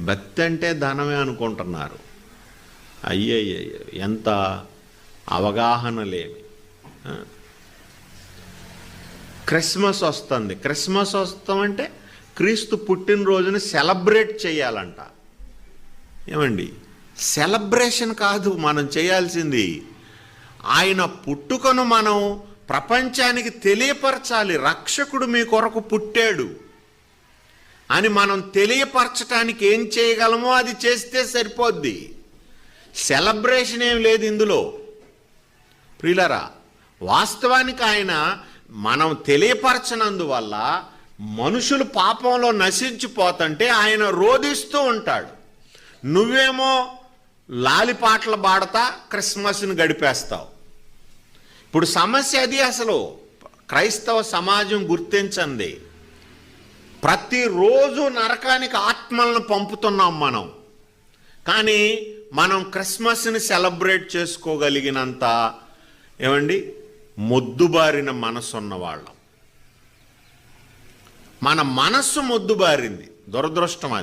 భక్తి అంటే ధనమే అనుకుంటున్నారు. అయ్యయ్య, ఎంత అవగాహన లేమి. క్రిస్మస్ వస్తుంది. క్రిస్మస్ వస్తామంటే క్రీస్తు పుట్టినరోజుని సెలబ్రేట్ చేయాలంట. ఏమండి, సెలబ్రేషన్ కాదు మనం చేయాల్సింది, ఆయన పుట్టుకను మనం ప్రపంచానికి తెలియపరచాలి. రక్షకుడు మీ కొరకు పుట్టాడు అని మనం తెలియపరచటానికి ఏం చేయగలమో అది చేస్తే సరిపోద్ది. సెలబ్రేషన్ ఏం లేదు ఇందులో. ప్రియులారా, వాస్తవానికి ఆయన మనం తెలియపరచనందువల్ల మనుషులు పాపంలో నశించిపోతుంటే ఆయన రోధిస్తూ ఉంటాడు. నువ్వేమో లాలిపాటలు పాడతా క్రిస్మస్ని గడిపేస్తావు. ఇప్పుడు సమస్య అది. అసలు క్రైస్తవ సమాజం గుర్తించండి, ప్రతిరోజు నరకానికి ఆత్మలను పంపుతున్నాం మనం. కానీ మనం క్రిస్మస్ని సెలబ్రేట్ చేసుకోగలిగినంత ఏమండి మొద్దుబారిన మనసు ఉన్నవాళ్ళం. మన మనస్సు మొద్దుబారింది, దురదృష్టం అది.